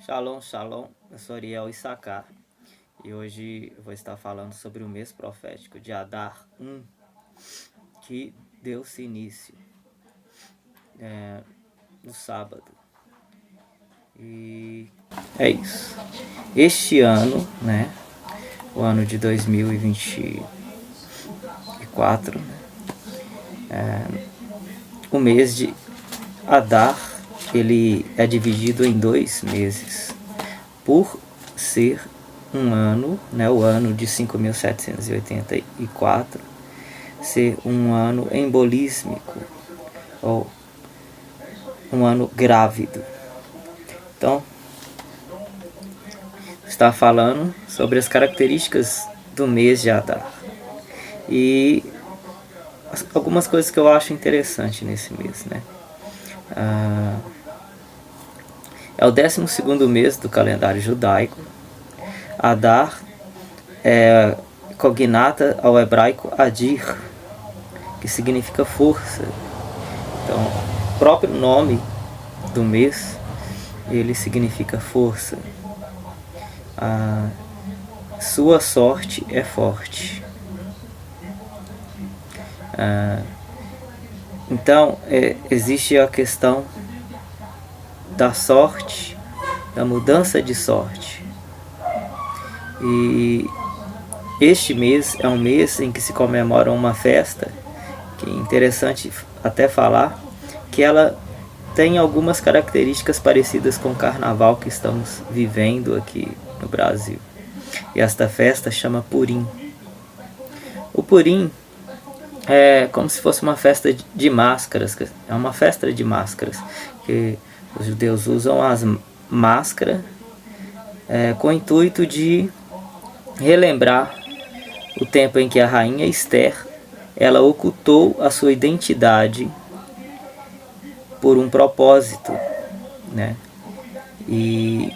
Shalom, shalom, eu sou Ariel Issacar e hoje eu vou estar falando sobre o mês profético de Adar 1, que deu-se início no sábado. E é isso. Este ano, o ano de 2024, o mês de Adar, ele é dividido em 2 meses, por ser um ano, o ano de 5.784, ser um ano embolísmico, ou um ano grávido. Então, está falando sobre as características do mês de Adar e algumas coisas que eu acho interessante nesse mês, é o 12º mês do calendário judaico. Adar é cognata ao hebraico Adir, que significa força. Então, o próprio nome do mês, ele significa força. A sua sorte é forte. Então, existe a questão da sorte, da mudança de sorte. E este mês é um mês em que se comemora uma festa, que é interessante até falar, que ela tem algumas características parecidas com o carnaval que estamos vivendo aqui no Brasil. E esta festa chama Purim. O Purim é como se fosse uma festa de máscaras, é uma festa de máscaras, que os judeus usam as máscaras com o intuito de relembrar o tempo em que a rainha Esther, ela ocultou a sua identidade por um propósito, E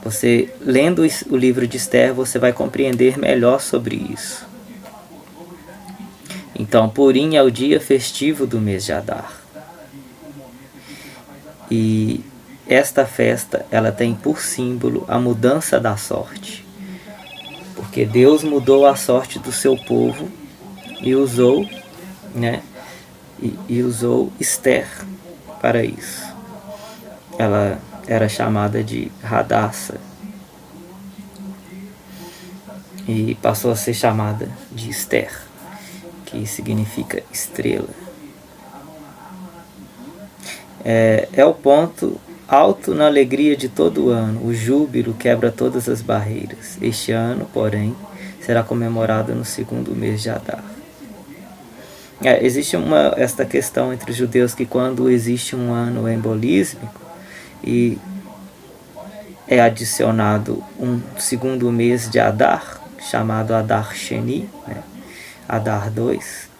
você, lendo o livro de Esther, você vai compreender melhor sobre isso. Então, Purim é o dia festivo do mês de Adar. E esta festa, ela tem por símbolo a mudança da sorte. Porque Deus mudou a sorte do seu povo e usou, e usou Esther para isso. Ela era chamada de Hadassah e passou a ser chamada de Esther, que significa estrela. É o ponto alto na alegria de todo ano. O júbilo quebra todas as barreiras. Este ano, porém, será comemorado no 2º mês de Adar. Existe esta questão entre os judeus que quando existe um ano embolísmico e é adicionado um 2º mês de Adar, chamado Adar Sheni, Adar 2,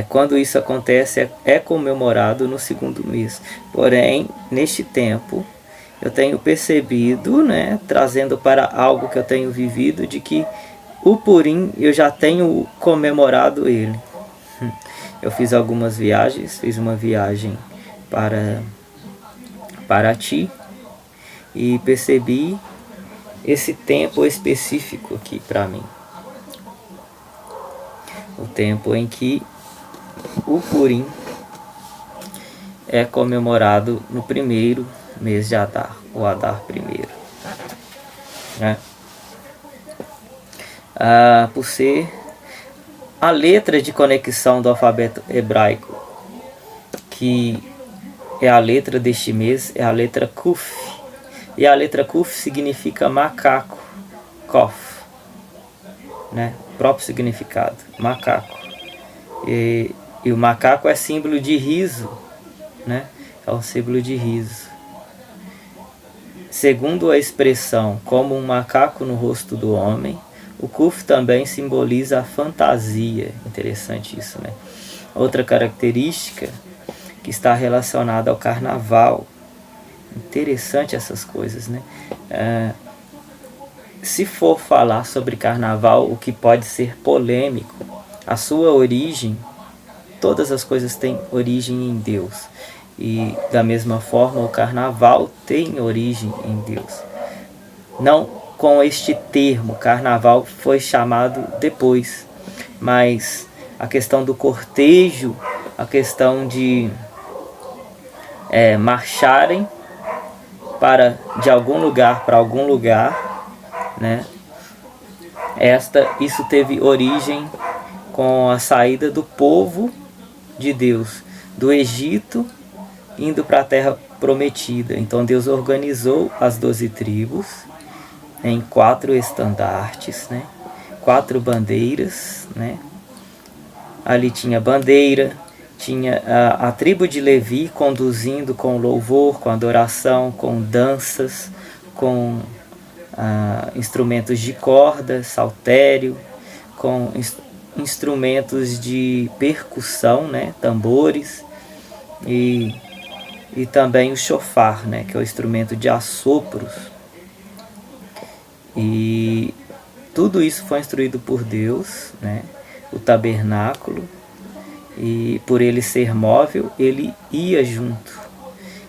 quando isso acontece, é comemorado no 2º mês. Porém, neste tempo, eu tenho percebido, trazendo para algo que eu tenho vivido, de que o Purim eu já tenho comemorado ele. Eu fiz algumas viagens, fiz uma viagem para Paraty e percebi esse tempo específico aqui para mim. O tempo em que o Purim é comemorado no 1º mês de Adar, o Adar primeiro. Por ser a letra de conexão do alfabeto hebraico, que é a letra deste mês, é a letra Kuf. E a letra Kuf significa macaco, Kof, próprio significado, macaco. E o macaco é símbolo de riso, é um símbolo de riso. Segundo a expressão como um macaco no rosto do homem, o Kuf também simboliza a fantasia. Interessante isso, Outra característica que está relacionada ao carnaval. Interessante essas coisas, Se for falar sobre carnaval, o que pode ser polêmico, a sua origem, todas as coisas têm origem em Deus. E da mesma forma o carnaval tem origem em Deus. Não com este termo, carnaval foi chamado depois, mas a questão do cortejo, a questão de marcharem de algum lugar para algum lugar, né? Isso teve origem com a saída do povo de Deus do Egito, indo para a terra prometida. Então Deus organizou as 12 tribos em 4 estandartes, né? 4 bandeiras, né? Ali tinha bandeira, tinha a tribo de Levi conduzindo com louvor, com adoração, com danças, com instrumentos de corda, saltério, com instrumentos de percussão, né? Tambores, e também o chofar, né? Que é o instrumento de assopros. E tudo isso foi instruído por Deus, né? O tabernáculo, e por ele ser móvel, ele ia junto,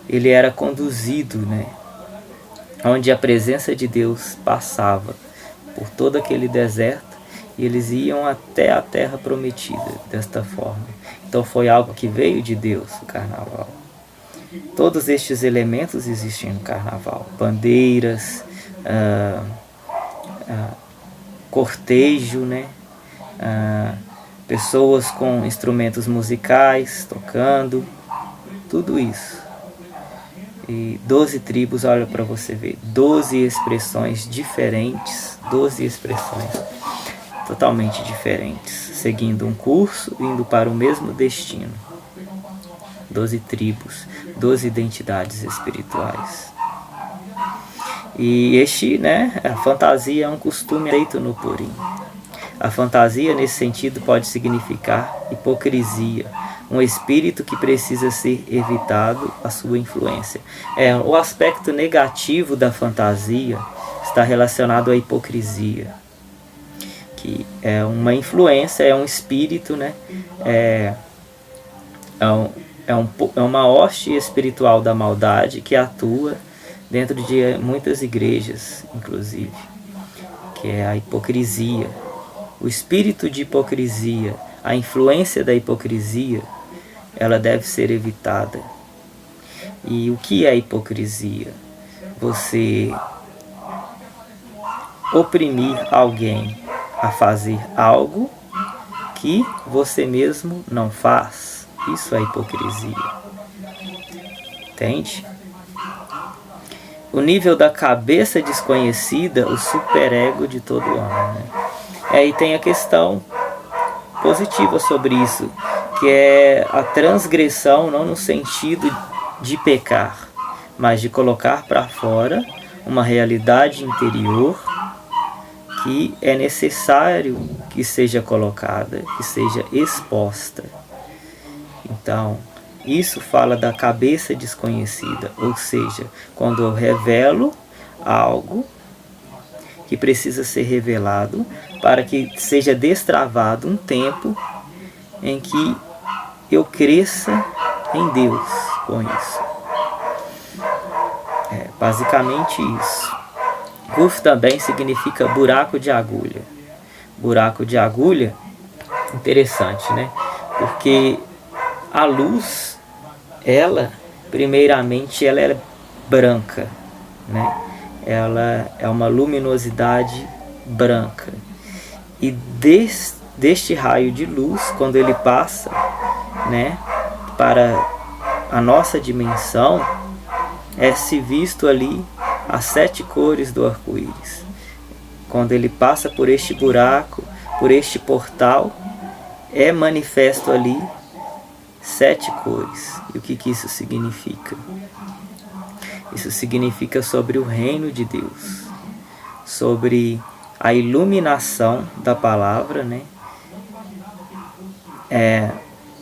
ele era conduzido, né? Onde a presença de Deus passava por todo aquele deserto, e eles iam até a terra prometida desta forma. Então foi algo que veio de Deus, o carnaval. Todos estes elementos existem no carnaval: bandeiras, cortejo, né? Pessoas com instrumentos musicais tocando, tudo isso. E 12 tribos, olha para você ver, 12 expressões diferentes, 12 expressões totalmente diferentes, seguindo um curso, indo para o mesmo destino. 12 tribos, 12 identidades espirituais. E a fantasia é um costume feito no Purim. A fantasia, nesse sentido, pode significar hipocrisia, um espírito que precisa ser evitado a sua influência. O aspecto negativo da fantasia está relacionado à hipocrisia, que é uma influência, é um espírito, né? É uma hoste espiritual da maldade que atua dentro de muitas igrejas, inclusive, que é a hipocrisia. O espírito de hipocrisia, a influência da hipocrisia, ela deve ser evitada. E o que é hipocrisia? Você oprimir alguém a fazer algo que você mesmo não faz. Isso é hipocrisia. Entende? O nível da cabeça desconhecida, o superego de todo homem, né? Aí tem a questão positiva sobre isso, que é a transgressão, não no sentido de pecar, mas de colocar para fora uma realidade interior que é necessário que seja colocada, que seja exposta. Então, isso fala da cabeça desconhecida, ou seja, quando eu revelo algo que precisa ser revelado para que seja destravado um tempo em que eu cresça em Deus com isso. Basicamente isso. Guf também significa buraco de agulha. Buraco de agulha, interessante, né? Porque a luz, primeiramente, ela é branca, né? Ela é uma luminosidade branca. E deste raio de luz, quando ele passa, né, para a nossa dimensão, é-se visto ali as 7 cores do arco-íris. Quando ele passa por este buraco, por este portal, é manifesto ali 7 cores. E o que isso significa? Isso significa sobre o reino de Deus, sobre a iluminação da palavra, né?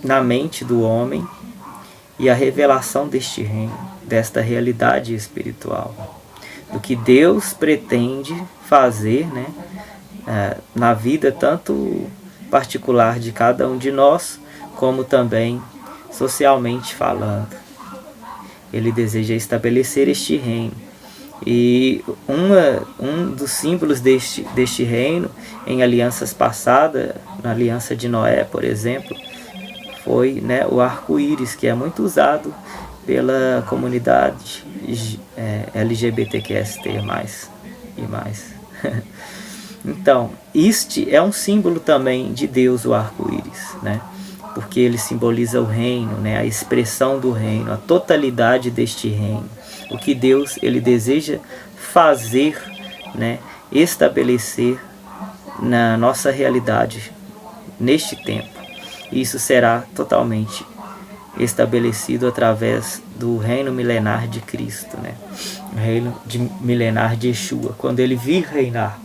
Na mente do homem, e a revelação deste reino, desta realidade espiritual, do que Deus pretende fazer, né? Na vida tanto particular de cada um de nós, como também socialmente falando. ele deseja estabelecer este reino. E um dos símbolos deste reino, em alianças passadas, na aliança de Noé, por exemplo, foi, né, o arco-íris, que é muito usado pela comunidade LGBTQST+, e mais. Então, este é um símbolo também de Deus, o arco-íris, né? Porque ele simboliza o reino, né? A expressão do reino, a totalidade deste reino. O que Deus ele deseja fazer, né? Estabelecer na nossa realidade neste tempo. Isso será totalmente estabelecido através do reino milenar de Cristo, né? O reino milenar de Yeshua, quando ele vir reinar.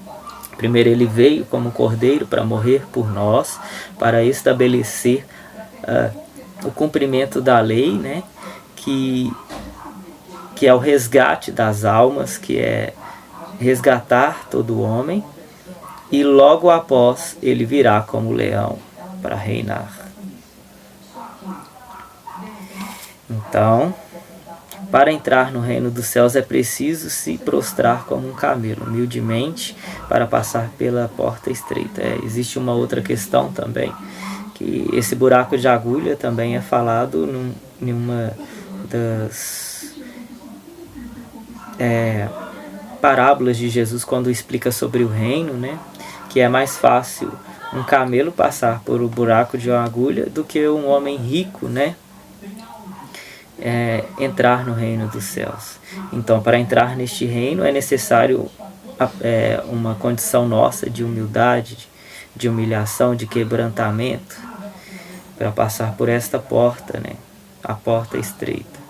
Primeiro ele veio como cordeiro para morrer por nós, para estabelecer o cumprimento da lei, né? Que é o resgate das almas, que é resgatar todo homem, e logo após ele virá como leão para reinar. Então, para entrar no reino dos céus é preciso se prostrar como um camelo, humildemente, para passar pela porta estreita. Existe uma outra questão também, que esse buraco de agulha também é falado em uma das parábolas de Jesus, quando explica sobre o reino, né? Que é mais fácil um camelo passar por um buraco de uma agulha do que um homem rico, né? Entrar no reino dos céus. Então, para entrar neste reino é necessário uma condição nossa de humildade, de humilhação, de quebrantamento, para passar por esta porta, né? A porta estreita.